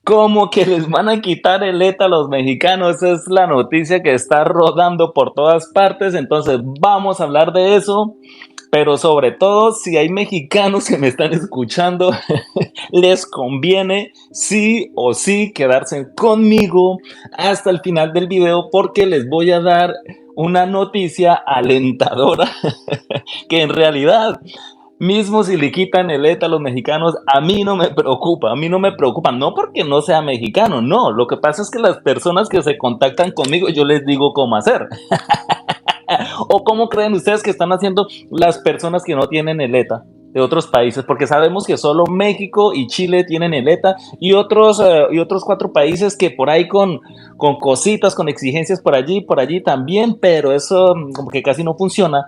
Como que les van a quitar el ETA a los mexicanos, es la noticia que está rodando por todas partes, entonces vamos a hablar de eso, pero sobre todo si hay mexicanos que me están escuchando, les conviene sí o sí quedarse conmigo hasta el final del video porque les voy a dar una noticia alentadora que en realidad mismo si le quitan el ETA a los mexicanos, a mí no me preocupa, a mí no me preocupa, no porque no sea mexicano, no, lo que pasa es que las personas que se contactan conmigo, yo les digo cómo hacer, o cómo creen ustedes que están haciendo las personas que no tienen el ETA de otros países, porque sabemos que solo México y Chile tienen el ETA y otros cuatro países que por ahí con cositas, con exigencias por allí también, pero eso como que casi no funciona.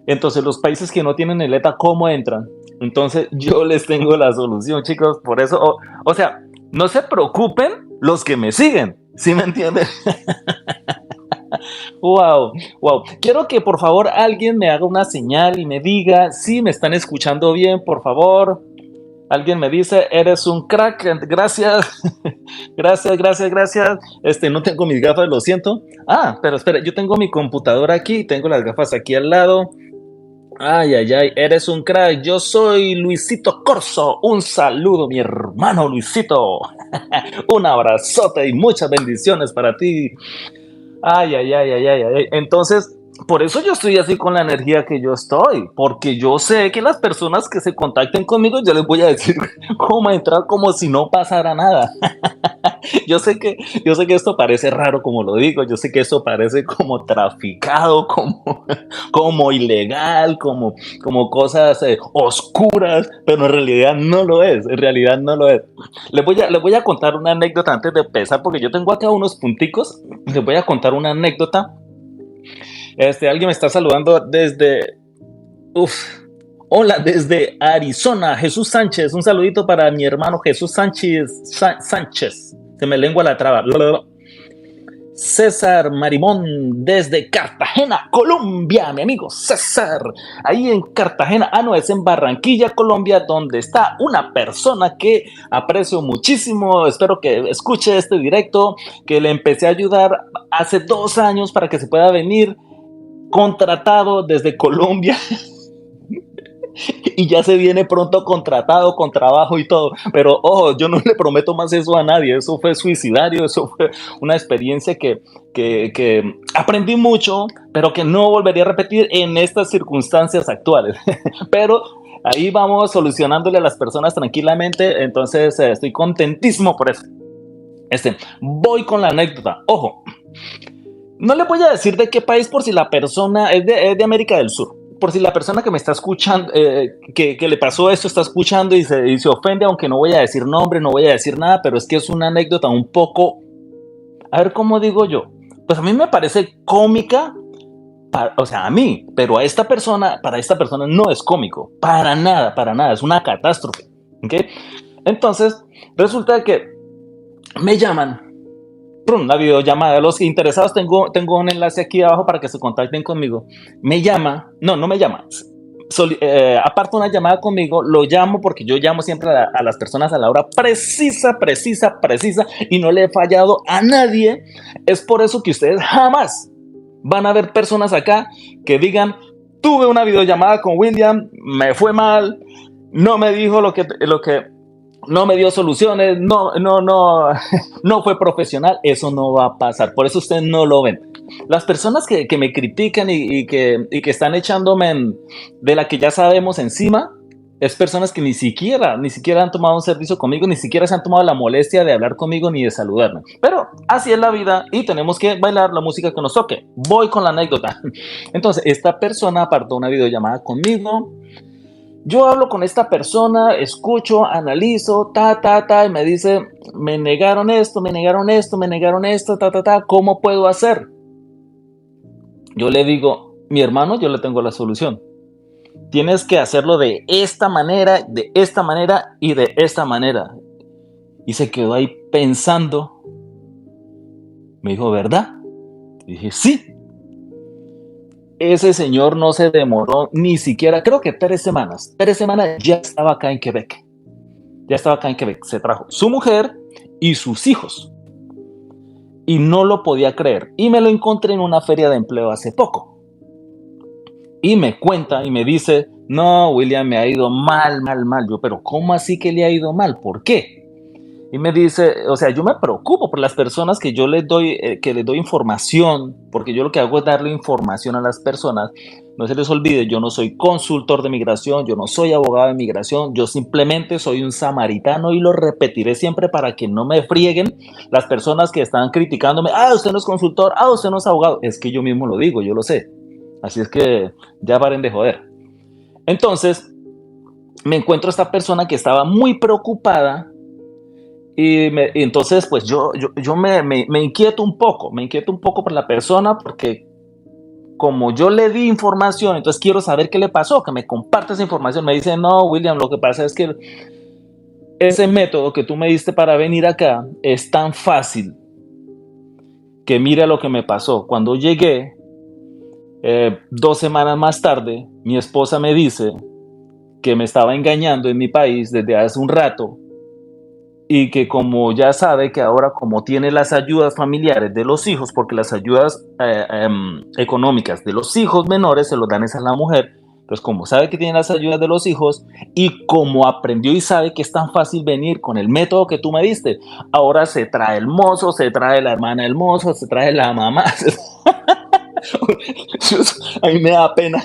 Entonces los países que no tienen el ETA, ¿cómo entran? Entonces yo les tengo la solución, chicos, por eso, o sea, no se preocupen los que me siguen, ¿sí me entienden? Wow, wow. Quiero que por favor alguien me haga una señal y me diga si me están escuchando bien, por favor. Alguien me dice, eres un crack, gracias, gracias, gracias, gracias. No tengo mis gafas, lo siento. Ah, pero espera, yo tengo mi computadora aquí, tengo las gafas aquí al lado. Ay, ay, ay, eres un crack. Yo soy Luisito Corso. Un saludo, mi hermano Luisito. Un abrazote y muchas bendiciones para ti. Ay, ay, ay, ay, ay, ay. Entonces, por eso yo estoy así con la energía que yo estoy, porque yo sé que las personas que se contacten conmigo, yo les voy a decir cómo entrar como si no pasara nada. Yo sé que, yo sé que esto parece raro como lo digo, yo sé que esto parece como traficado, como ilegal, como cosas oscuras, pero en realidad no lo es, en realidad no lo es. Les voy a contar una anécdota antes de empezar, porque yo tengo acá unos punticos, les voy a contar una anécdota. Alguien me está saludando desde, uf, hola, desde Arizona, Jesús Sánchez, un saludito para mi hermano Jesús Sánchez, se me lengua la traba. César Marimón desde Cartagena, Colombia, mi amigo César, ahí en Cartagena, no, es en Barranquilla, Colombia, donde está una persona que aprecio muchísimo, espero que escuche este directo, que le empecé a ayudar hace 2 años para que se pueda venir contratado desde Colombia y ya se viene pronto contratado con trabajo y todo. Pero ojo, yo no le prometo más eso a nadie. Eso fue suicidario, eso fue una experiencia que aprendí mucho, pero que no volvería a repetir en estas circunstancias actuales. Pero ahí vamos solucionándole a las personas tranquilamente. Entonces estoy contentísimo por eso. Voy con la anécdota. Ojo, no le voy a decir de qué país por si la persona es de América del Sur. Por si la persona que me está escuchando, que le pasó esto, está escuchando y se ofende, aunque no voy a decir nombre, no voy a decir nada, pero es que es una anécdota un poco, a ver cómo digo yo, pues a mí me parece cómica, o sea, a mí, pero a esta persona, para esta persona no es cómico, para nada, es una catástrofe, ¿ok? Entonces, resulta que me llaman una videollamada. Los interesados, tengo un enlace aquí abajo para que se contacten conmigo. Me llama, no me llama. Aparta una llamada conmigo, lo llamo porque yo llamo siempre a las personas a la hora precisa, precisa, precisa y no le he fallado a nadie. Es por eso que ustedes jamás van a ver personas acá que digan, tuve una videollamada con William, me fue mal, no me dijo lo que no me dio soluciones, no fue profesional, eso no va a pasar, por eso ustedes no lo ven. Las personas que me critican y que están echándome de la que ya sabemos encima, es personas que ni siquiera han tomado un servicio conmigo, ni siquiera se han tomado la molestia de hablar conmigo ni de saludarme. Pero así es la vida y tenemos que bailar la música que nos toque. Voy con la anécdota. Entonces, esta persona apartó una videollamada conmigo. Yo hablo con esta persona, escucho, analizo, y me dice, me negaron esto, ¿cómo puedo hacer? Yo le digo, mi hermano, yo le tengo la solución. Tienes que hacerlo de esta manera y de esta manera. Y se quedó ahí pensando. Me dijo, ¿verdad? Y dije, sí. Ese señor no se demoró ni siquiera, creo que 3 semanas. 3 semanas ya estaba acá en Quebec. Se trajo su mujer y sus hijos. Y no lo podía creer. Y me lo encontré en una feria de empleo hace poco. Y me cuenta y me dice, no, William, me ha ido mal, mal, mal. Yo, pero ¿cómo así que le ha ido mal? ¿Por qué? Y me dice, o sea, yo me preocupo por las personas que les doy información, porque yo lo que hago es darle información a las personas. No se les olvide, yo no soy consultor de migración, yo no soy abogado de migración, yo simplemente soy un samaritano y lo repetiré siempre para que no me frieguen las personas que están criticándome. Ah, usted no es consultor, ah, usted no es abogado. Es que yo mismo lo digo, yo lo sé. Así es que ya paren de joder. Entonces, me encuentro a esta persona que estaba muy preocupada y entonces, pues me inquieto un poco, me inquieto un poco por la persona porque como yo le di información, entonces quiero saber qué le pasó, que me comparte esa información. Me dice, no, William, lo que pasa es que ese método que tú me diste para venir acá es tan fácil que mira lo que me pasó. Cuando llegué, 2 semanas más tarde, mi esposa me dice que me estaba engañando en mi país desde hace un rato y que como ya sabe que ahora como tiene las ayudas familiares de los hijos, porque las ayudas económicas de los hijos menores se los dan a la mujer, pues como sabe que tiene las ayudas de los hijos y como aprendió y sabe que es tan fácil venir con el método que tú me diste, ahora se trae el mozo, se trae la hermana del mozo, se trae la mamá. A mí me da pena,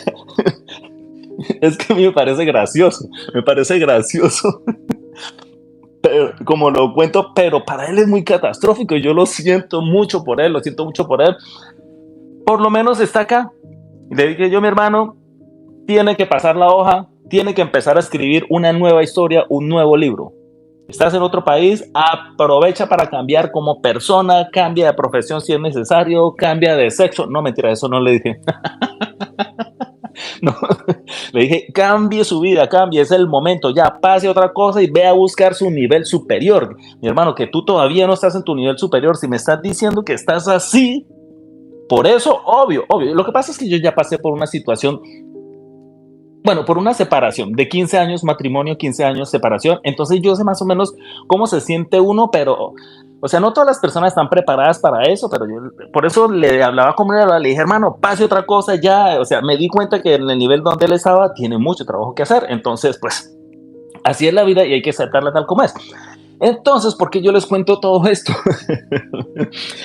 es que a mí me parece gracioso pero, como lo cuento, pero para él es muy catastrófico y yo lo siento mucho por él, lo siento mucho por él. Por lo menos está acá. Y le dije yo, mi hermano, tiene que pasar la hoja, tiene que empezar a escribir una nueva historia, un nuevo libro. Estás en otro país, aprovecha para cambiar como persona, cambia de profesión si es necesario, cambia de sexo. No, mentira, eso no le dije. No, le dije, cambie su vida, cambie, es el momento, ya pase otra cosa y ve a buscar su nivel superior. Mi hermano, que tú todavía no estás en tu nivel superior, si me estás diciendo que estás así, por eso, obvio, obvio. Lo que pasa es que yo ya pasé por una situación, bueno, por una separación de 15 años, matrimonio, 15 años, separación. Entonces yo sé más o menos cómo se siente uno, pero, o sea, no todas las personas están preparadas para eso, pero yo por eso le hablaba como le dije, hermano, pase otra cosa ya. O sea, me di cuenta que en el nivel donde él estaba tiene mucho trabajo que hacer. Entonces, pues, así es la vida y hay que aceptarla tal como es. Entonces, ¿por qué yo les cuento todo esto?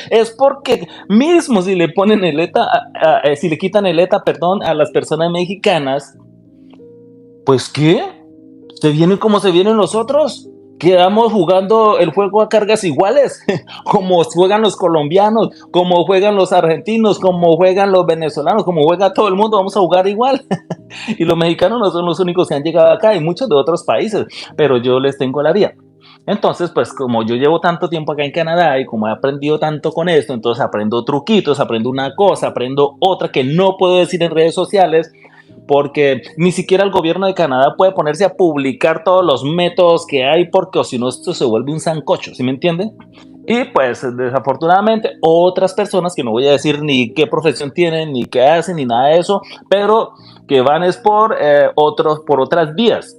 Es porque mismo si le ponen el ETA, si le quitan el ETA, perdón, a las personas mexicanas, pues ¿qué? ¿Se vienen como se vienen los otros? Quedamos jugando el juego a cargas iguales, como juegan los colombianos, como juegan los argentinos, como juegan los venezolanos, como juega todo el mundo, vamos a jugar igual. Y los mexicanos no son los únicos que han llegado acá, hay muchos de otros países, pero yo les tengo la vía. Entonces, pues como yo llevo tanto tiempo acá en Canadá y como he aprendido tanto con esto, entonces aprendo truquitos, aprendo una cosa, aprendo otra que no puedo decir en redes sociales, porque ni siquiera el gobierno de Canadá puede ponerse a publicar todos los métodos que hay, porque o si no esto se vuelve un sancocho, ¿sí me entiende? Y pues desafortunadamente otras personas, que no voy a decir ni qué profesión tienen, ni qué hacen, ni nada de eso, pero que van es por otras vías,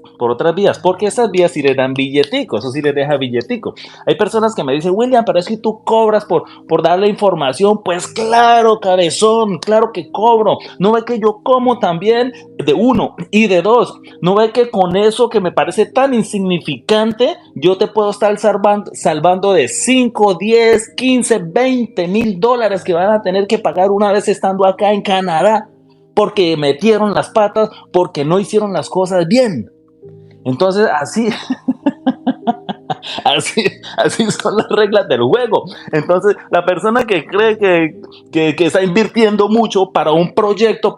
porque esas vías sí les dan billetico, eso sí les deja billetico. Hay personas que me dicen, William, pero es que tú cobras por darle información. Pues claro, cabezón, claro que cobro. ¿No ve que yo como también? De uno y de dos. ¿No ve que con eso que me parece tan insignificante, yo te puedo estar salvando de 5, 10, 15, 20 mil dólares que van a tener que pagar una vez estando acá en Canadá? Porque metieron las patas, porque no hicieron las cosas bien. Entonces, así son las reglas del juego. Entonces, la persona que cree que está invirtiendo mucho para un proyecto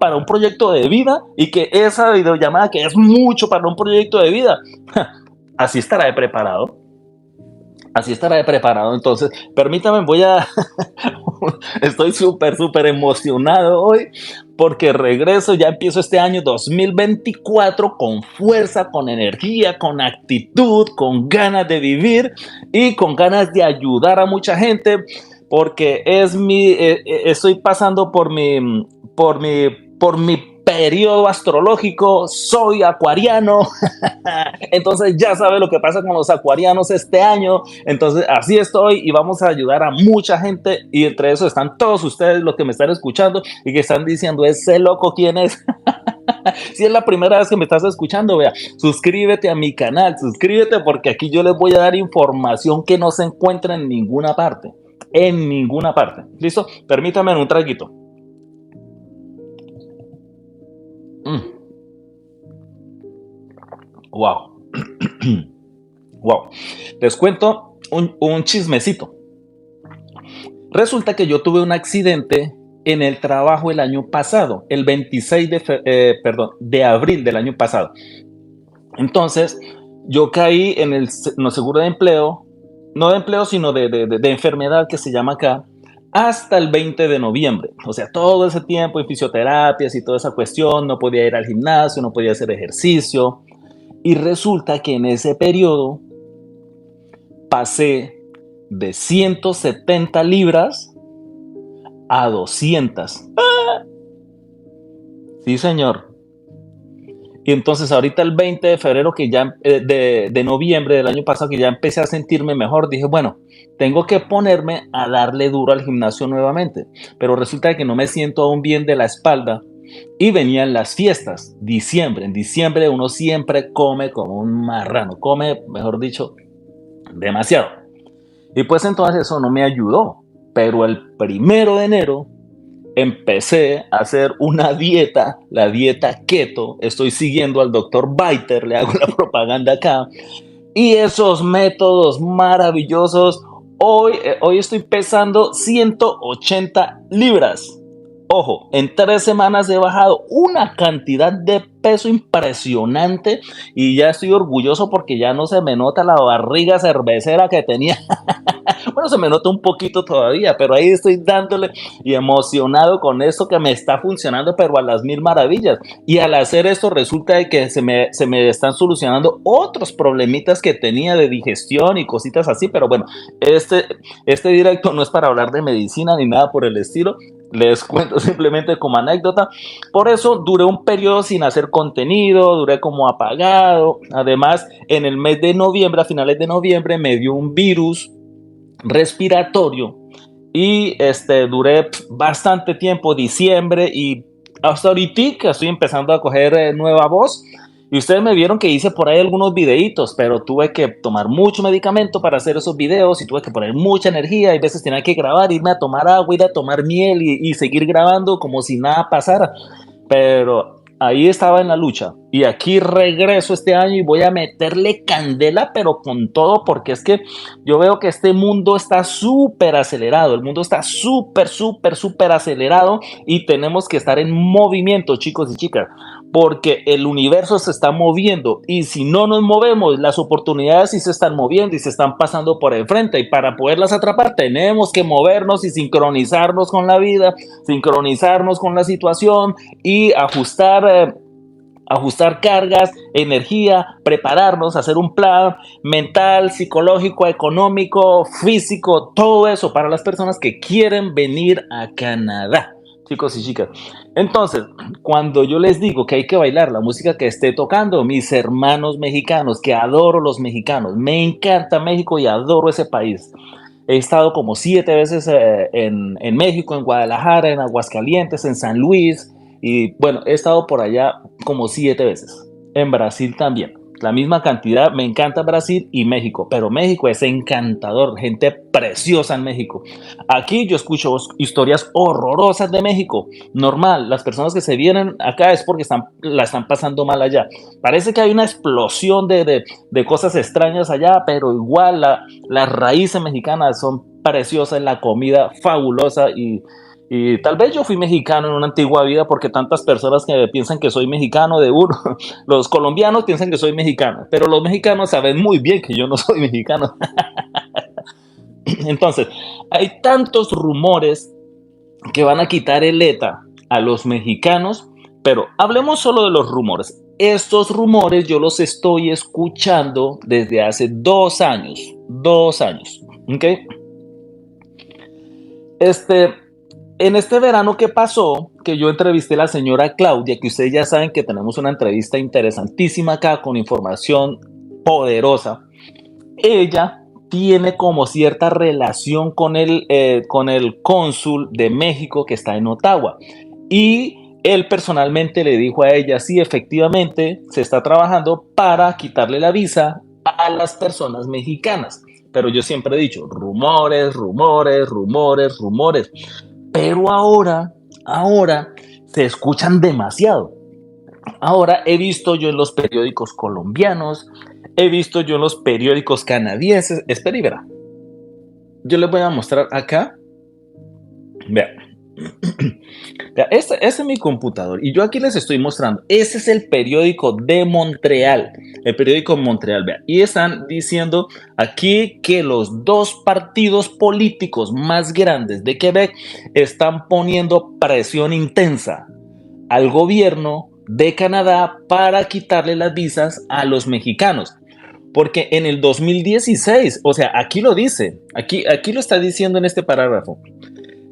de vida, y que esa videollamada que es mucho para un proyecto de vida, así estará de preparado. Así estará de preparado. Entonces, permítame, estoy súper, súper emocionado hoy porque regreso, ya empiezo este año 2024 con fuerza, con energía, con actitud, con ganas de vivir y con ganas de ayudar a mucha gente, porque estoy pasando por mi periodo astrológico, soy acuariano, entonces ya sabe lo que pasa con los acuarianos este año, entonces así estoy y vamos a ayudar a mucha gente y entre eso están todos ustedes los que me están escuchando y que están diciendo, ese loco, ¿quién es? Si es la primera vez que me estás escuchando, vea, suscríbete a mi canal, suscríbete porque aquí yo les voy a dar información que no se encuentra en ninguna parte. En ninguna parte. ¿Listo? Permítame un traguito. Mm, wow. Wow. Les cuento un chismecito. Resulta que yo tuve un accidente en el trabajo el año pasado, el 26 de abril del año pasado. Entonces, yo caí en el seguro de empleo, no de empleo, sino de enfermedad que se llama acá, hasta el 20 de noviembre. O sea, todo ese tiempo en fisioterapias y toda esa cuestión, no podía ir al gimnasio, no podía hacer ejercicio. Y resulta que en ese periodo pasé de 170 libras a 200. Sí, señor. Y entonces ahorita el 20 de febrero, que ya de noviembre del año pasado, que ya empecé a sentirme mejor, dije, bueno, tengo que ponerme a darle duro al gimnasio nuevamente. Pero resulta que no me siento aún bien de la espalda y venían las fiestas, diciembre. En diciembre uno siempre come como un marrano, come, mejor dicho, demasiado. Y pues entonces eso no me ayudó. Pero el 1 de enero empecé a hacer una dieta, la dieta keto. Estoy siguiendo al doctor Biter, le hago la propaganda acá. Y esos métodos maravillosos. Hoy estoy pesando 180 libras. Ojo, en 3 semanas he bajado una cantidad de peso impresionante y ya estoy orgulloso porque ya no se me nota la barriga cervecera que tenía. Bueno, se me nota un poquito todavía, pero ahí estoy dándole y emocionado con esto que me está funcionando, pero a las mil maravillas. Y al hacer esto resulta de que se me están solucionando otros problemitas que tenía de digestión y cositas así, pero bueno, este directo no es para hablar de medicina ni nada por el estilo. Les cuento simplemente como anécdota. Por eso duré un periodo sin hacer contenido, duré como apagado. Además, en el mes de noviembre, a finales de noviembre, me dio un virus respiratorio y duré bastante tiempo, diciembre y hasta ahorita estoy empezando a coger nueva voz y ustedes me vieron que hice por ahí algunos videitos, pero tuve que tomar mucho medicamento para hacer esos videos y tuve que poner mucha energía y a veces tenía que grabar, irme a tomar agua, ir a tomar miel y seguir grabando como si nada pasara, pero ahí estaba en la lucha y aquí regreso este año y voy a meterle candela, pero con todo, porque es que yo veo que este mundo está súper acelerado, el mundo está súper, súper, súper acelerado y tenemos que estar en movimiento, chicos y chicas, porque el universo se está moviendo y si no nos movemos, las oportunidades sí se están moviendo y se están pasando por el frente y para poderlas atrapar tenemos que movernos y sincronizarnos con la vida, sincronizarnos con la situación y ajustar cargas, energía, prepararnos, hacer un plan mental, psicológico, económico, físico, todo eso para las personas que quieren venir a Canadá, chicos y chicas. Entonces, cuando yo les digo que hay que bailar la música que esté tocando, mis hermanos mexicanos, que adoro los mexicanos, me encanta México y adoro ese país. He estado como 7 veces en México, en Guadalajara, en Aguascalientes, en San Luis. Y bueno, he estado por allá como 7 veces. En Brasil también. La misma cantidad. Me encanta Brasil y México. Pero México es encantador. Gente preciosa en México. Aquí yo escucho historias horrorosas de México. Normal. Las personas que se vienen acá es porque la están pasando mal allá. Parece que hay una explosión de cosas extrañas allá. Pero igual las raíces mexicanas son preciosas. La comida fabulosa y tal vez yo fui mexicano en una antigua vida porque tantas personas que piensan que soy mexicano de uno, los colombianos piensan que soy mexicano, pero los mexicanos saben muy bien que yo no soy mexicano. Entonces, hay tantos rumores que van a quitar el ETA a los mexicanos, pero hablemos solo de los rumores. Estos rumores yo los estoy escuchando desde hace 2 años, 2 años, ¿ok? Este, en este verano que pasó, que yo entrevisté a la señora Claudia, que ustedes ya saben que tenemos una entrevista interesantísima acá con información poderosa. Ella tiene como cierta relación con el cónsul de México que está en Ottawa. Y él personalmente le dijo a ella, sí, efectivamente, se está trabajando para quitarle la visa a las personas mexicanas. Pero yo siempre he dicho, rumores, rumores, rumores, rumores. Pero ahora se escuchan demasiado. Ahora he visto yo en los periódicos colombianos, he visto yo en los periódicos canadienses. Espera y verá. Yo les voy a mostrar acá. Vean. Este es mi computador y yo aquí les estoy mostrando. Ese es el periódico de Montreal. El periódico de Montreal. Vean. Y están diciendo aquí que los dos partidos políticos más grandes de Quebec están poniendo presión intensa al gobierno de Canadá para quitarle las visas a los mexicanos. Porque en el 2016, o sea, aquí lo dice, aquí lo está diciendo en este parágrafo.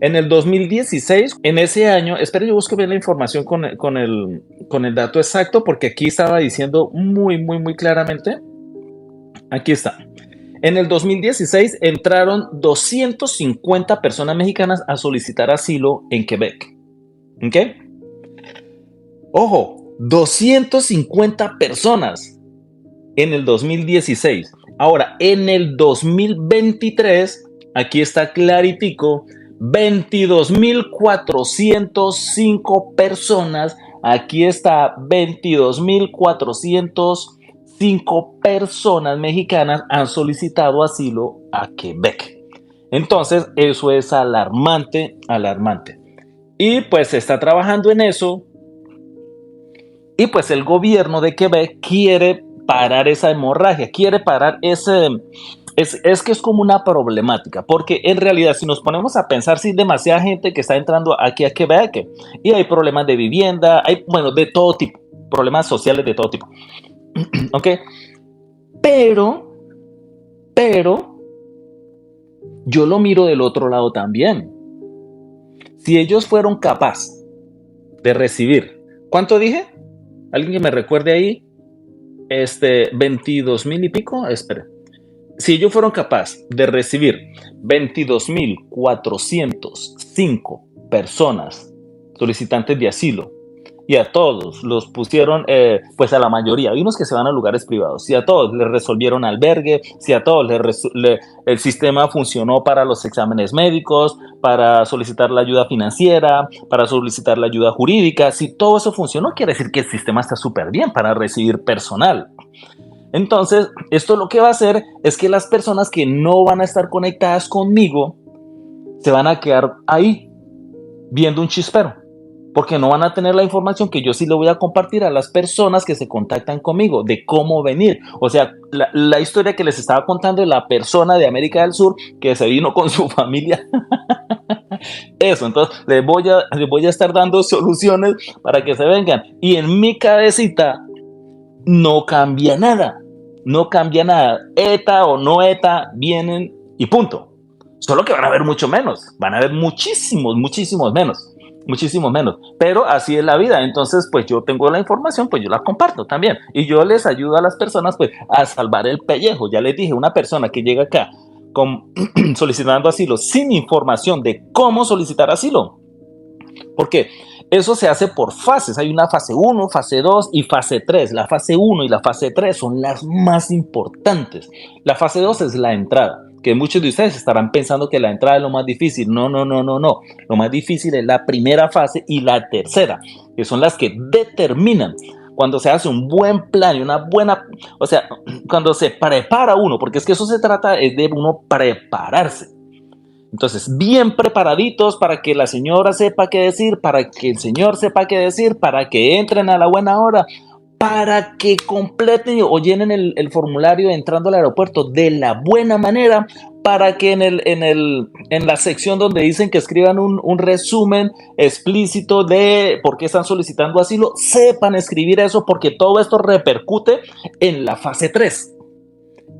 En el 2016, en ese año, espero yo busco bien la información con el dato exacto, porque aquí estaba diciendo muy claramente. Aquí está. En el 2016 entraron 250 personas mexicanas a solicitar asilo en Quebec. ¿Ok? Ojo, 250 personas en el 2016. Ahora, en el 2023, aquí está claritico, 22.405 personas. Aquí está 22.405 personas mexicanas han solicitado asilo a Quebec. Entonces, eso es alarmante. Y pues se está trabajando en eso. Y pues el gobierno de Quebec quiere parar esa hemorragia, quiere parar ese... Es que es como una problemática, porque en realidad si nos ponemos a pensar, si hay demasiada gente que está entrando aquí a Quebec y hay problemas de vivienda, hay, bueno, de todo tipo, problemas sociales de todo tipo. ¿Ok? Pero, yo lo miro del otro lado también. Si ellos fueron capaces de recibir, ¿cuánto dije? ¿Alguien que me recuerde ahí? 22,000 y pico, espere. Si ellos fueron capaces de recibir 22,405 personas solicitantes de asilo y a todos los pusieron, pues a la mayoría, hay unos que se van a lugares privados, si a todos les resolvieron albergue, si a todos el sistema funcionó para los exámenes médicos, para solicitar la ayuda financiera, para solicitar la ayuda jurídica, si todo eso funcionó, quiere decir que el sistema está súper bien para recibir personal. Entonces, esto lo que va a hacer es que las personas que no van a estar conectadas conmigo se van a quedar ahí viendo un chispero, porque no van a tener la información que yo sí le voy a compartir a las personas que se contactan conmigo de cómo venir. O sea, la historia que les estaba contando de la persona de América del Sur que se vino con su familia. Eso, entonces les voy a estar dando soluciones para que se vengan. Y en mi cabecita no cambia nada. ETA o no ETA vienen y punto. Solo que van a haber mucho menos. Van a haber muchísimos menos. Pero así es la vida. Entonces, pues yo tengo la información, pues yo la comparto también. Y yo les ayudo a las personas, pues, a salvar el pellejo. Ya les dije, una persona que llega acá solicitando asilo sin información de cómo solicitar asilo. Porque eso se hace por fases. Hay una fase 1, fase 2 y fase 3. La fase 1 y la fase 3 son las más importantes. La fase 2 es la entrada, que muchos de ustedes estarán pensando que la entrada es lo más difícil. No. Lo más difícil es la primera fase y la tercera, que son las que determinan cuando se hace un buen plan y una buena, o sea, cuando se prepara uno, porque es que eso se trata es de uno prepararse. Entonces, bien preparaditos para que la señora sepa qué decir, para que el señor sepa qué decir, para que entren a la buena hora, para que completen o llenen el formulario entrando al aeropuerto de la buena manera, para que en la sección donde dicen que escriban un resumen explícito de por qué están solicitando asilo, sepan escribir eso, porque todo esto repercute en la fase 3.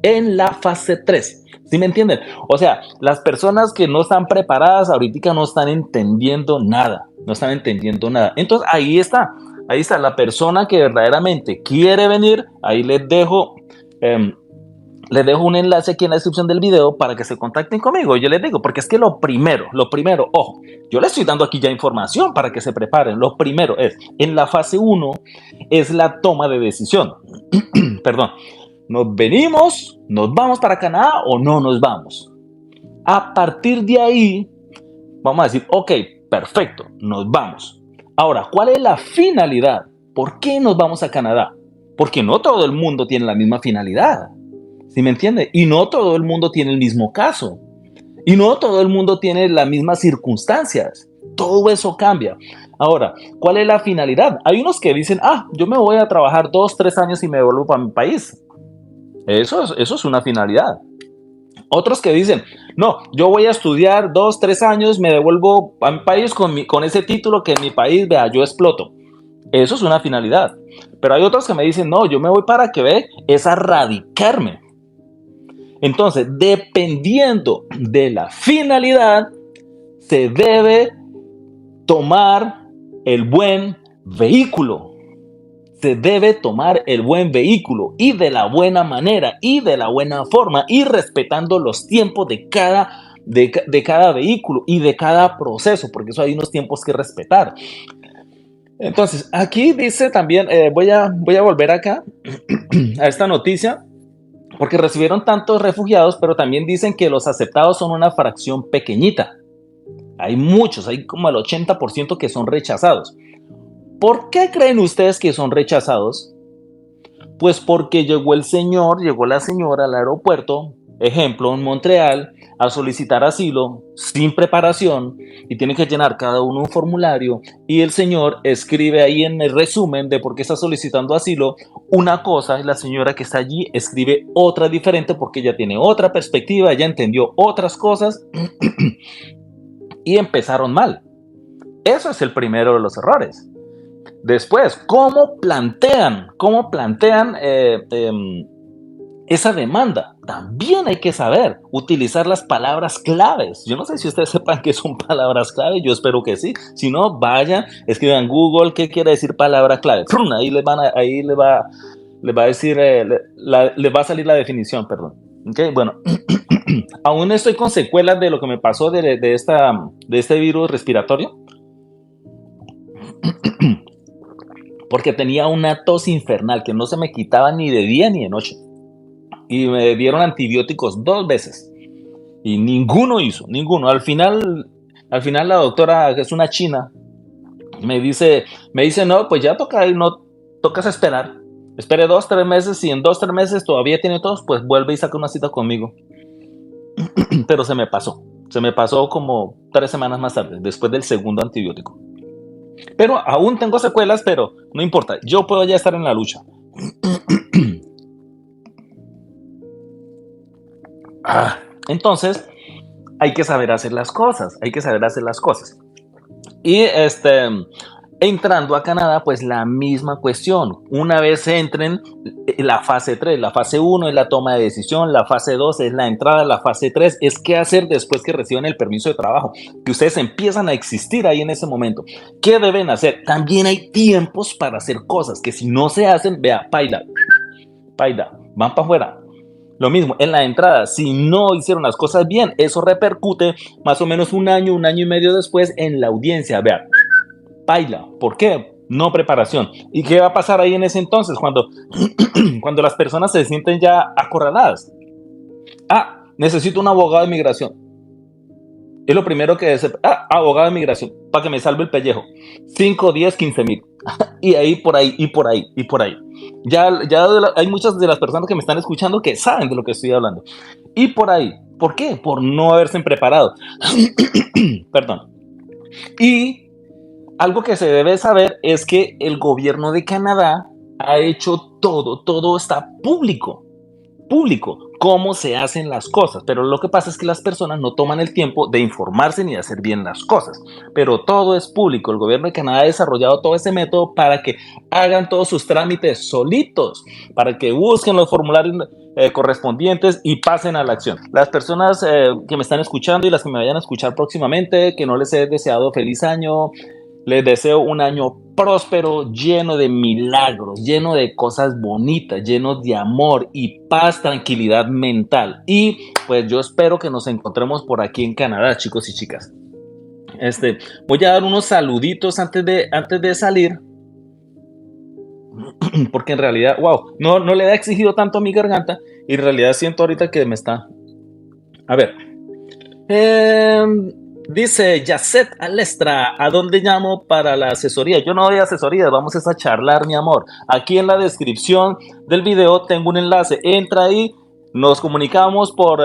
en la fase 3. ¿Sí me entienden? O sea, las personas que no están preparadas ahorita no están entendiendo nada, no están entendiendo nada. Entonces ahí está la persona que verdaderamente quiere venir, ahí eh, les dejo un enlace aquí en la descripción del video para que se contacten conmigo. Yo les digo, porque es que lo primero, ojo, yo les estoy dando aquí ya información para que se preparen. Lo primero es, en la fase 1 es la toma de decisión. Perdón, ¿nos venimos, nos vamos para Canadá o no nos vamos? A partir de ahí, vamos a decir, ok, perfecto, nos vamos. Ahora, ¿cuál es la finalidad? ¿Por qué nos vamos a Canadá? Porque no todo el mundo tiene la misma finalidad. ¿Sí me entiende? Y no todo el mundo tiene el mismo caso. Y no todo el mundo tiene las mismas circunstancias. Todo eso cambia. Ahora, ¿cuál es la finalidad? Hay unos que dicen, yo me voy a trabajar 2, 3 años y me vuelvo para mi país. Eso es una finalidad. Otros que dicen, no, yo voy a estudiar 2, 3 años, me devuelvo a mi país con ese título que en mi país, vea, yo exploto. Eso es una finalidad. Pero hay otros que me dicen, no, yo me voy para Quebec, es a radicarme. Entonces, dependiendo de la finalidad, se debe tomar el buen vehículo. Se debe tomar el buen vehículo y de la buena manera y de la buena forma y respetando los tiempos de cada vehículo y de cada proceso, porque eso hay unos tiempos que respetar. Entonces, aquí dice también, voy a volver acá a esta noticia, porque recibieron tantos refugiados, pero también dicen que los aceptados son una fracción pequeñita. Hay muchos, hay como el 80% que son rechazados. ¿Por qué creen ustedes que son rechazados? Pues porque llegó la señora al aeropuerto, ejemplo, en Montreal, a solicitar asilo sin preparación y tiene que llenar cada uno un formulario y el señor escribe ahí en el resumen de por qué está solicitando asilo una cosa y la señora que está allí escribe otra diferente porque ella tiene otra perspectiva, ella entendió otras cosas y empezaron mal. Eso es el primero de los errores. Después, ¿cómo plantean esa demanda? También hay que saber utilizar las palabras claves. Yo no sé si ustedes sepan qué son palabras clave, yo espero que sí. Si no, vayan, escriban en Google qué quiere decir palabra clave. Ahí les va a decir, les va a salir la definición, perdón. Okay, bueno, aún estoy con secuelas de lo que me pasó de este virus respiratorio. Porque tenía una tos infernal que no se me quitaba ni de día ni de noche. Y me dieron antibióticos 2 veces. Y ninguno. Al final la doctora, que es una china, me dice, no, pues ya tocas esperar. Espere 2, 3 meses. Si en 2, 3 meses todavía tiene tos, pues vuelve y saca una cita conmigo. Pero se me pasó como 3 semanas más tarde, después del segundo antibiótico. Pero aún tengo secuelas, pero no importa, yo puedo ya estar en la lucha. Entonces, hay que saber hacer las cosas. Y entrando a Canadá, pues la misma cuestión. Una vez entren, la fase 3, la fase 1 es la toma de decisión, la fase 2 es la entrada, la fase 3 es qué hacer después que reciban el permiso de trabajo, que ustedes empiezan a existir ahí en ese momento. ¿Qué deben hacer? También hay tiempos para hacer cosas que si no se hacen, vea, paila, van para afuera. Lo mismo, en la entrada, si no hicieron las cosas bien, eso repercute más o menos un año y medio después en la audiencia, vea, paila. ¿Por qué? No preparación. ¿Y qué va a pasar ahí en ese entonces cuando las personas se sienten ya acorraladas? Necesito un abogado de migración. Es lo primero que dice, abogado de migración, para que me salve el pellejo. 5, 10, 15 mil. Y ahí, por ahí. Ya hay muchas de las personas que me están escuchando que saben de lo que estoy hablando. Y por ahí. ¿Por qué? Por no haberse preparado. Perdón. Y algo que se debe saber es que el gobierno de Canadá ha hecho todo está público, cómo se hacen las cosas, pero lo que pasa es que las personas no toman el tiempo de informarse ni de hacer bien las cosas, pero todo es público. El gobierno de Canadá ha desarrollado todo ese método para que hagan todos sus trámites solitos, para que busquen los formularios correspondientes y pasen a la acción. Las personas que me están escuchando y las que me vayan a escuchar próximamente, que no les he deseado feliz año, les deseo un año próspero, lleno de milagros, lleno de cosas bonitas, lleno de amor y paz, tranquilidad mental. Y pues yo espero que nos encontremos por aquí en Canadá, chicos y chicas. Voy a dar unos saluditos antes de salir, porque en realidad, wow, no le he exigido tanto a mi garganta y en realidad siento ahorita que me está... A ver, eh, dice Yacet Alestra, ¿a dónde llamo para la asesoría? Yo no doy asesoría, vamos a charlar, mi amor. Aquí en la descripción del video tengo un enlace, entra ahí, nos comunicamos por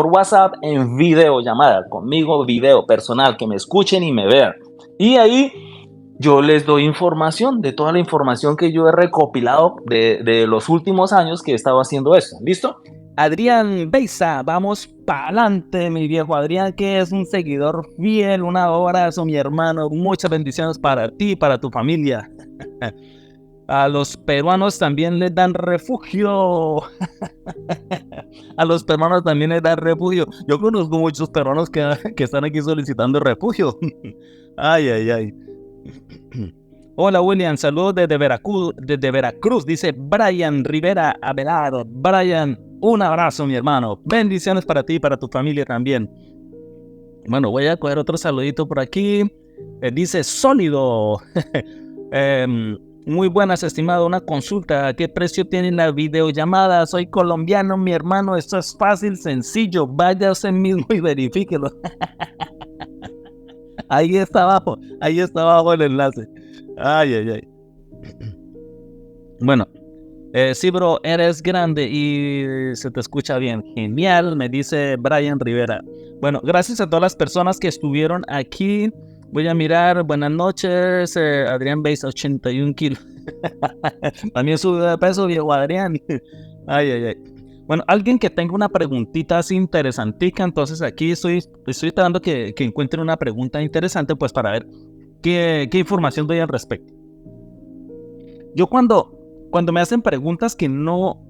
WhatsApp en videollamada, conmigo video personal, que me escuchen y me vean. Y ahí yo les doy información de toda la información que yo he recopilado de los últimos años que he estado haciendo esto. ¿Listo? Adrián Beisa, vamos para adelante, mi viejo Adrián, que es un seguidor fiel. Un abrazo, mi hermano. Muchas bendiciones para ti y para tu familia. A los peruanos también les dan refugio. A los peruanos también les dan refugio. Yo conozco muchos peruanos que están aquí solicitando refugio. Ay, ay, ay. Hola William, saludos desde Veracruz, dice Brian Rivera Abelardo. Brian, un abrazo, mi hermano. Bendiciones para ti y para tu familia también. Bueno, voy a coger otro saludito por aquí. Dice Sólido. Muy buenas, estimado. Una consulta. ¿A qué precio tiene la videollamada? Soy colombiano, mi hermano. Esto es fácil, sencillo. Vaya usted mismo y verifíquelo. Ahí está abajo el enlace. Ay, ay, ay. Bueno, sí, bro, eres grande y se te escucha bien. Genial, me dice Brian Rivera. Bueno, gracias a todas las personas que estuvieron aquí. Voy a mirar, buenas noches, Adrián Beis, 81 kilos. También subió de peso, viejo Adrián. Ay, ay, ay. Bueno, alguien que tenga una preguntita así interesantica, entonces aquí estoy esperando que encuentren una pregunta interesante, pues para ver qué información doy al respecto. Yo cuando me hacen preguntas que no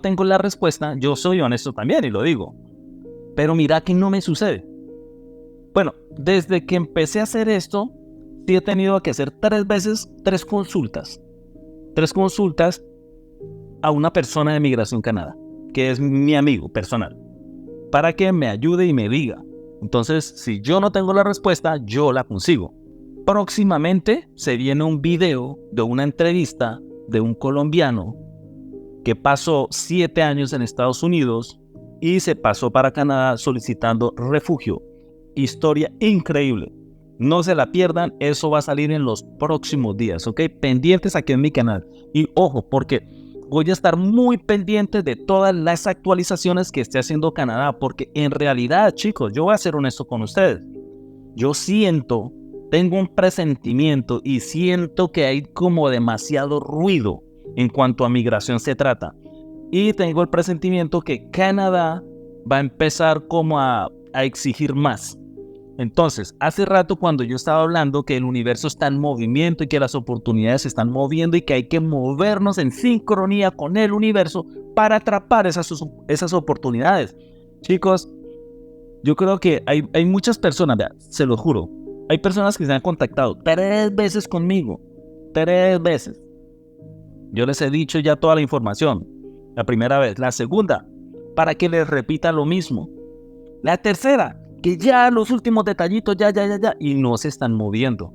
tengo la respuesta, yo soy honesto también y lo digo. Pero mira que no me sucede. Bueno, desde que empecé a hacer esto, sí he tenido que hacer 3 consultas. 3 consultas a una persona de Migración Canadá, que es mi amigo personal, para que me ayude y me diga. Entonces, si yo no tengo la respuesta, yo la consigo. Próximamente se viene un video de una entrevista de un colombiano que pasó 7 años en Estados Unidos y se pasó para Canadá solicitando refugio. Historia increíble. No se la pierdan, eso va a salir en los próximos días, ¿ok? Pendientes aquí en mi canal. Y ojo, porque voy a estar muy pendiente de todas las actualizaciones que esté haciendo Canadá, porque en realidad, chicos, yo voy a ser honesto con ustedes. Yo tengo un presentimiento y siento que hay como demasiado ruido en cuanto a migración se trata. Y tengo el presentimiento que Canadá va a empezar como a exigir más. Entonces, hace rato cuando yo estaba hablando que el universo está en movimiento y que las oportunidades se están moviendo y que hay que movernos en sincronía con el universo para atrapar esas oportunidades. Chicos, yo creo que hay muchas personas, vea, se lo juro, hay personas que se han contactado 3 veces conmigo, 3 veces. Yo les he dicho ya toda la información, la primera vez. La segunda, para que les repita lo mismo. La tercera, que ya los últimos detallitos, ya, y no se están moviendo.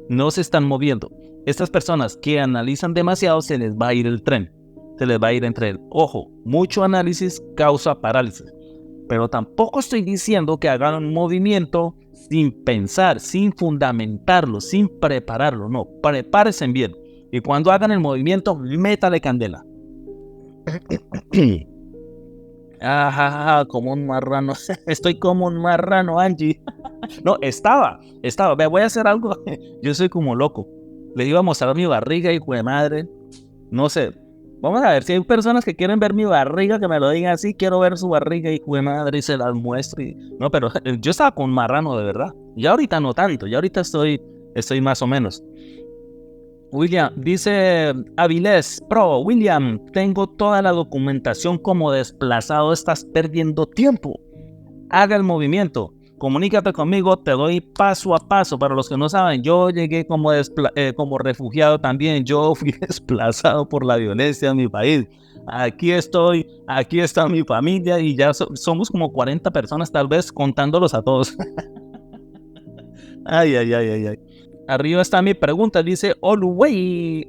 No se están moviendo. Estas personas que analizan demasiado, se les va a ir el tren. Se les va a ir entre el ojo. Mucho análisis causa parálisis. Pero tampoco estoy diciendo que hagan un movimiento sin pensar, sin fundamentarlo, sin prepararlo. No, prepárense bien. Y cuando hagan el movimiento, métale candela. Ajá, como un marrano. Estoy como un marrano, Angie. No, estaba. Voy a hacer algo. Yo soy como loco. Le iba a mostrar mi barriga, hijo de madre. No sé. Vamos a ver si hay personas que quieren ver mi barriga, que me lo digan así. Quiero ver su barriga, hijo de madre, y se las muestre. No, pero yo estaba con un marrano de verdad. Ya ahorita no tanto. Ya ahorita estoy más o menos. William, dice Avilés Pro, William, tengo toda la documentación como desplazado, estás perdiendo tiempo. Haga el movimiento, comunícate conmigo, te doy paso a paso. Para los que no saben, yo llegué como refugiado también, yo fui desplazado por la violencia en mi país. Aquí estoy, aquí está mi familia y ya somos como 40 personas tal vez contándolos a todos. Ay, ay, ay, ay, ay. Arriba está mi pregunta, dice Oluwei,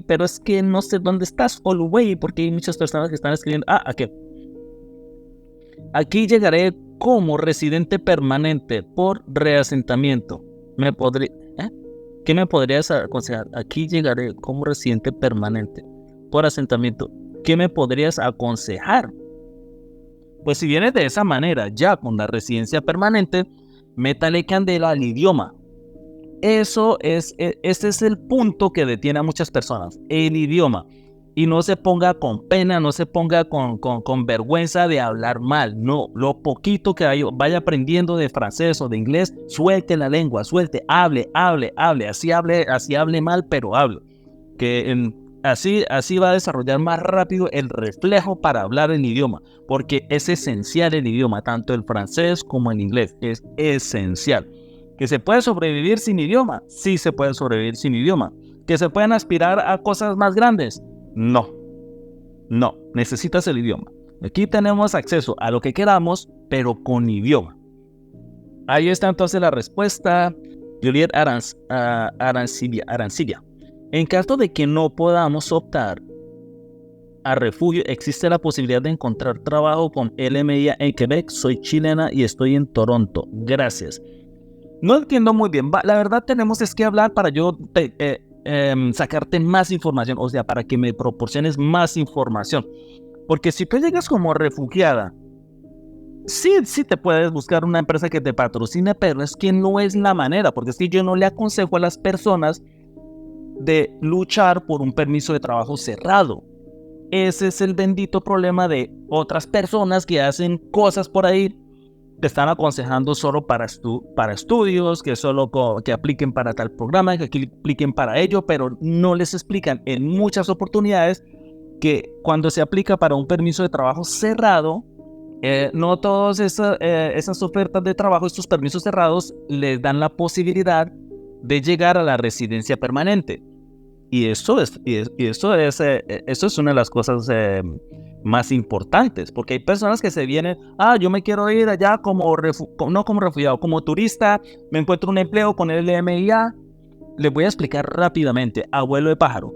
pero es que no sé dónde estás, Oluwei, porque hay muchas personas que están escribiendo. Aquí. Aquí llegaré como residente permanente por reasentamiento. ¿Qué me podrías aconsejar? Aquí llegaré como residente permanente por asentamiento. ¿Qué me podrías aconsejar? Pues si vienes de esa manera, ya con la residencia permanente, métale candela al idioma. Ese es el punto que detiene a muchas personas, el idioma. Y no se ponga con pena, no se ponga con vergüenza de hablar mal. No, lo poquito que vaya aprendiendo de francés o de inglés, suelte la lengua, hable. Así hable mal, pero hable. Así va a desarrollar más rápido el reflejo para hablar el idioma, porque es esencial el idioma, tanto el francés como el inglés, es esencial. ¿Que se puede sobrevivir sin idioma? Sí se puede sobrevivir sin idioma. ¿Que se pueden aspirar a cosas más grandes? No, necesitas el idioma. Aquí tenemos acceso a lo que queramos, pero con idioma. Ahí está entonces la respuesta, Juliet Arancibia. En caso de que no podamos optar a refugio, existe la posibilidad de encontrar trabajo con LMIA en Quebec. Soy chilena y estoy en Toronto. Gracias. No entiendo muy bien. La verdad tenemos que hablar para yo sacarte más información, o sea, para que me proporciones más información. Porque si tú llegas como refugiada, sí te puedes buscar una empresa que te patrocine, pero es que no es la manera, porque es que yo no le aconsejo a las personas de luchar por un permiso de trabajo cerrado. Ese es el bendito problema de otras personas que hacen cosas por ahí. Te están aconsejando solo para estudios, que solo que apliquen para tal programa, que apliquen para ello, pero no les explican en muchas oportunidades que cuando se aplica para un permiso de trabajo cerrado, no todas esas ofertas de trabajo, estos permisos cerrados, les dan la posibilidad de llegar a la residencia permanente. Y eso es una de las cosas más importantes, porque hay personas que se vienen, yo me quiero ir allá no como refugiado, como turista, me encuentro un empleo con el LMIA. Les voy a explicar rápidamente, abuelo de pájaro.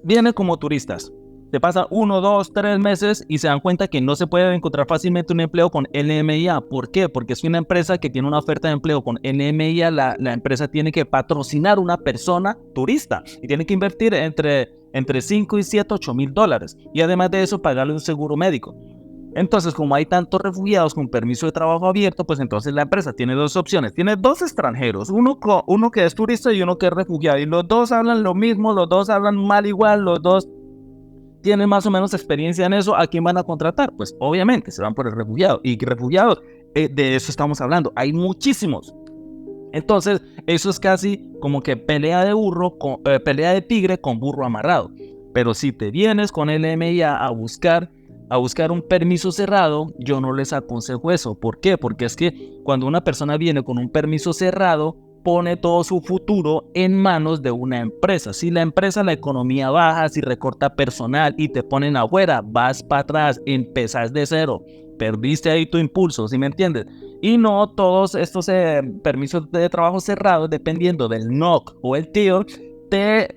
Vienen como turistas, se pasan 1, 2, 3 meses y se dan cuenta que no se puede encontrar fácilmente un empleo con LMIA. ¿Por qué? Porque es una empresa que tiene una oferta de empleo con LMIA. La empresa tiene que patrocinar a una persona turista y tiene que invertir entre 5 y 7, 8 mil dólares. Y además de eso, pagarle un seguro médico. Entonces, como hay tantos refugiados con permiso de trabajo abierto, pues entonces la empresa tiene dos opciones. Tiene dos extranjeros, uno que es turista y uno que es refugiado. Y los dos hablan lo mismo, los dos hablan mal igual, los dos tienen más o menos experiencia en eso. ¿A quién van a contratar? Pues obviamente se van por el refugiado. Y refugiados, de eso estamos hablando. Hay muchísimos. Entonces, eso es casi como que pelea de tigre con burro amarrado. Pero si te vienes con el LMIA a buscar un permiso cerrado, yo no les aconsejo eso. ¿Por qué? Porque es que cuando una persona viene con un permiso cerrado, pone todo su futuro en manos de una empresa. Si la economía baja, si recorta personal y te ponen afuera, vas para atrás, empezás de cero. Perdiste ahí tu impulso, ¿sí me entiendes? Y no todos estos permisos de trabajo cerrados, dependiendo del NOC o el TIR, te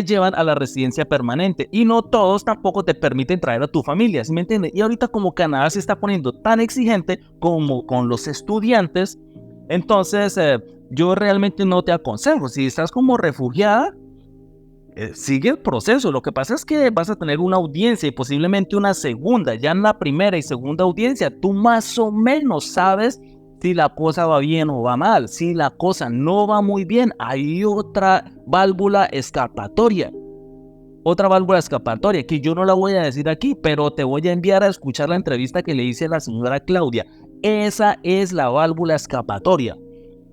llevan a la residencia permanente, y no todos tampoco te permiten traer a tu familia, ¿sí me entiendes? Y ahorita como Canadá se está poniendo tan exigente como con los estudiantes, entonces yo realmente no te aconsejo. Si estás como refugiada, sigue el proceso. Lo que pasa es que vas a tener una audiencia y posiblemente una segunda. Ya en la primera y segunda audiencia tú más o menos sabes si la cosa va bien o va mal. Si la cosa no va muy bien, hay otra válvula escapatoria. Otra válvula escapatoria que yo no la voy a decir aquí, pero te voy a enviar a escuchar la entrevista que le hice a la señora Claudia. Esa es la válvula escapatoria.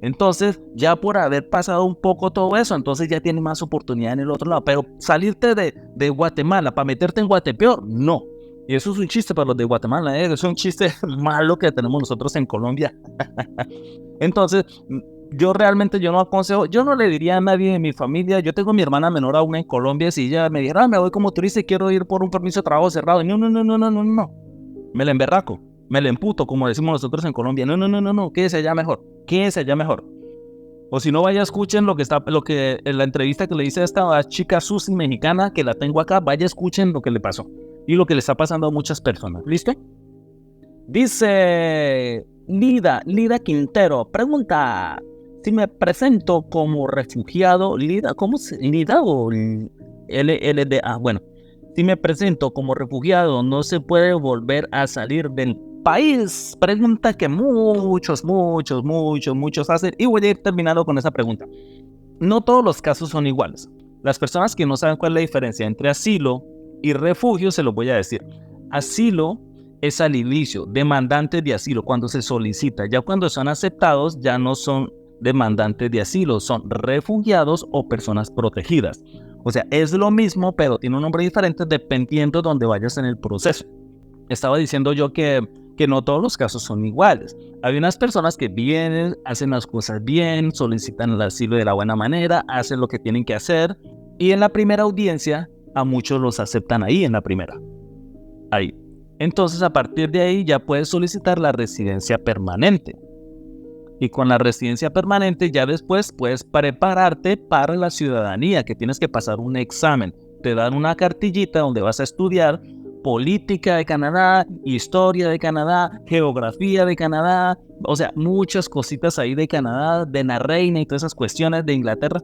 Entonces, ya por haber pasado un poco todo eso, entonces ya tienes más oportunidad en el otro lado. Pero salirte de Guatemala para meterte en Guatepeor, no. Y eso es un chiste para los de Guatemala, ¿eh? Es un chiste malo que tenemos nosotros en Colombia. Entonces, yo no aconsejo, yo no le diría a nadie de mi familia, yo tengo a mi hermana menor aún en Colombia, si ella me dijera, me voy como turista y quiero ir por un permiso de trabajo cerrado, no, no, no, no, no, no, no, me la emberraco, me la emputo, como decimos nosotros en Colombia, no, no, no, no, no, quédese allá mejor, quédese allá mejor. O si no, vaya, escuchen en la entrevista que le hice a esta chica Susi mexicana, que la tengo acá, vaya, escuchen lo que le pasó y lo que le está pasando a muchas personas, ¿listo? Dice Lida Quintero, pregunta, si me presento como refugiado, Lida, ¿cómo se? Lida o LLDA, bueno, si me presento como refugiado, ¿no se puede volver a salir del país? Pregunta que muchos hacen y voy a ir terminando con esa pregunta. No todos los casos son iguales. Las personas que no saben cuál es la diferencia entre asilo y refugio, se los voy a decir. Asilo es al inicio, demandantes de asilo, cuando se solicita. Ya cuando son aceptados, ya no son demandantes de asilo, son refugiados o personas protegidas. O sea, es lo mismo, pero tiene un nombre diferente dependiendo de donde vayas en el proceso. Estaba diciendo yo que no todos los casos son iguales. Hay unas personas que vienen, hacen las cosas bien, solicitan el asilo de la buena manera, hacen lo que tienen que hacer, y en la primera audiencia, a muchos los aceptan ahí en la primera. Ahí. Entonces, a partir de ahí ya puedes solicitar la residencia permanente. Y con la residencia permanente ya después puedes prepararte para la ciudadanía, que tienes que pasar un examen. Te dan una cartillita donde vas a estudiar política de Canadá, historia de Canadá, geografía de Canadá, o sea, muchas cositas ahí de Canadá, de la reina y todas esas cuestiones de Inglaterra.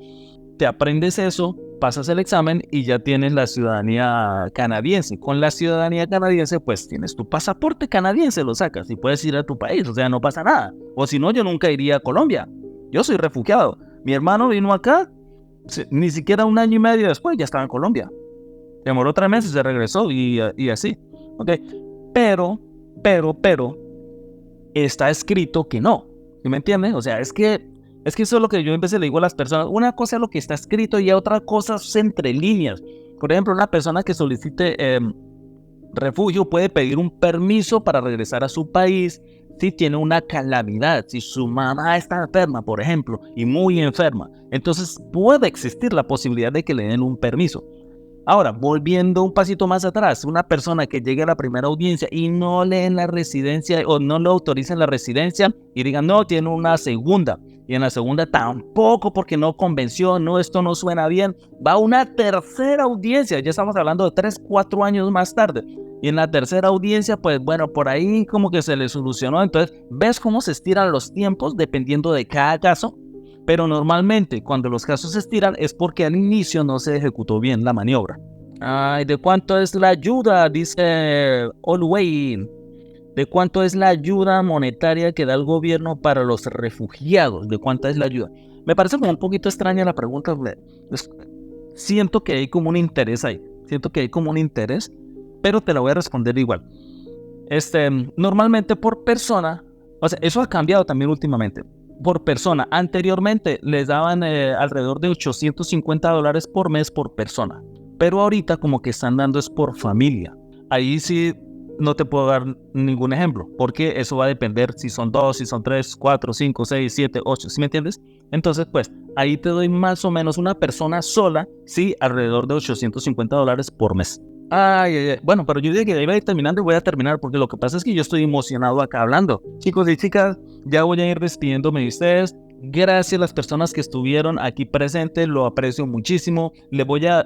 Te aprendes eso, pasas el examen y ya tienes la ciudadanía canadiense. Con la ciudadanía canadiense, pues tienes tu pasaporte canadiense, lo sacas y puedes ir a tu país, o sea, no pasa nada. O si no, yo nunca iría a Colombia. Yo soy refugiado. Mi hermano vino acá, ni siquiera un año y medio después ya estaba en Colombia. Demoró 3 meses, se regresó y así. Ok, pero, está escrito que no. ¿Sí me entiendes? O sea, es que eso es lo que yo empecé le digo a las personas. Una cosa es lo que está escrito y otra cosa es entre líneas. Por ejemplo, una persona que solicite refugio puede pedir un permiso para regresar a su país si tiene una calamidad, si su mamá está enferma, por ejemplo, y muy enferma. Entonces puede existir la posibilidad de que le den un permiso. Ahora, volviendo un pasito más atrás, una persona que llegue a la primera audiencia y no le den la residencia o no le autoricen la residencia y digan, no, tiene una segunda. Y en la segunda tampoco porque no convenció, no, esto no suena bien. Va a una tercera audiencia, ya estamos hablando de 3, 4 años más tarde. Y en la tercera audiencia, pues bueno, por ahí como que se le solucionó. Entonces, ¿ves cómo se estiran los tiempos dependiendo de cada caso? Pero normalmente cuando los casos se estiran es porque al inicio no se ejecutó bien la maniobra. Ay, ¿de cuánto es la ayuda? Dice Olway. ¿De cuánto es la ayuda monetaria que da el gobierno para los refugiados? ¿De cuánta es la ayuda? Me parece como un poquito extraña la pregunta. Siento que hay como un interés ahí. Pero te la voy a responder igual. Normalmente por persona, o sea, eso ha cambiado también últimamente. Por persona, anteriormente les daban alrededor de $850 por mes por persona, pero ahorita como que están dando es por familia. Ahí sí no te puedo dar ningún ejemplo, porque eso va a depender si son 2, si son 3, 4, 5, 6, 7, 8, ¿sí me entiendes? Entonces pues ahí te doy más o menos una persona sola, sí, alrededor de $850 por mes. Bueno, pero yo dije que iba a ir terminando y voy a terminar porque lo que pasa es que yo estoy emocionado acá hablando. Chicos y chicas, ya voy a ir despidiéndome de ustedes. Gracias a las personas que estuvieron aquí presentes, lo aprecio muchísimo.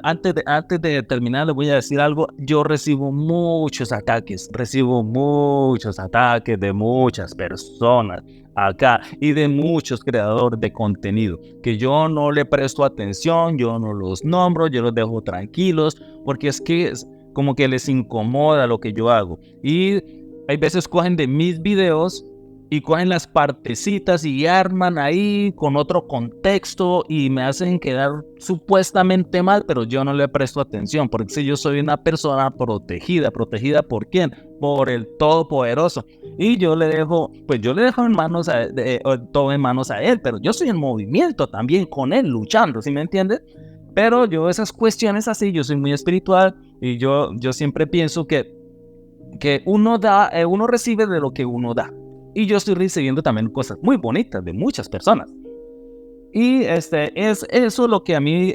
Antes de terminar, les voy a decir algo. Yo recibo muchos ataques de muchas personas acá y de muchos creadores de contenido que yo no le presto atención, yo no los nombro, yo los dejo tranquilos porque es que como que les incomoda lo que yo hago y hay veces cogen de mis videos y cogen las partecitas y arman ahí con otro contexto y me hacen quedar supuestamente mal, pero yo no le presto atención, porque si yo soy una persona protegida, ¿protegida por quién? Por el Todopoderoso. Y yo le dejo, pues yo le dejo en manos todo en manos a él, pero yo estoy en movimiento también con él, luchando, ¿sí me entiendes? Pero yo esas cuestiones así, yo soy muy espiritual y yo siempre pienso que uno da, uno recibe de lo que uno da. Y yo estoy recibiendo también cosas muy bonitas de muchas personas. Y es eso lo que a mí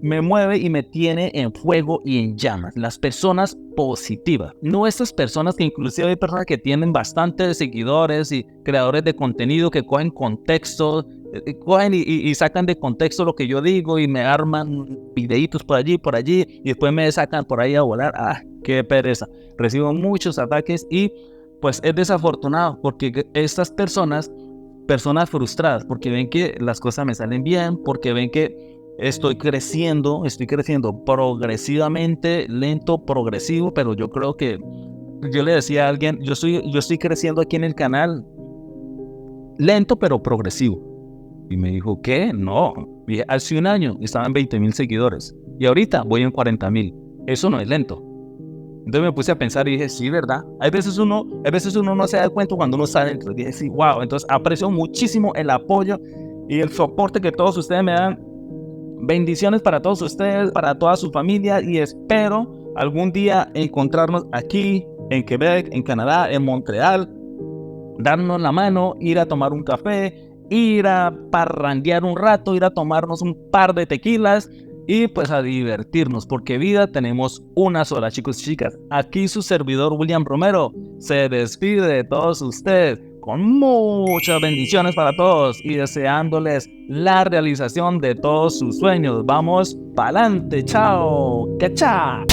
me mueve y me tiene en fuego y en llamas. Las personas positivas. No estas personas que inclusive hay personas que tienen bastantes seguidores y creadores de contenido que cogen contexto, cogen y sacan de contexto lo que yo digo y me arman videitos por allí y después me sacan por ahí a volar. ¡Ah, qué pereza! Recibo muchos ataques y pues es desafortunado porque estas personas frustradas, porque ven que las cosas me salen bien, porque ven que estoy creciendo progresivamente, lento, progresivo, pero yo creo que yo le decía a alguien, yo estoy creciendo aquí en el canal, lento pero progresivo. Y me dijo, ¿qué? No, hace un año estaban 20,000 seguidores y ahorita voy en 40,000. Eso no es lento. Entonces me puse a pensar y dije, sí, ¿verdad? Hay veces uno no se da cuenta cuando uno está dentro. Y dije, sí, wow. Entonces aprecio muchísimo el apoyo y el soporte que todos ustedes me dan. Bendiciones para todos ustedes, para toda su familia y espero algún día encontrarnos aquí en Quebec, en Canadá, en Montreal, darnos la mano, ir a tomar un café, ir a parrandear un rato, ir a tomarnos un par de tequilas y pues a divertirnos, porque vida tenemos una sola, chicos y chicas. Aquí su servidor William Romero se despide de todos ustedes con muchas bendiciones para todos y deseándoles la realización de todos sus sueños. Vamos pa'lante, chao, ¡cachá!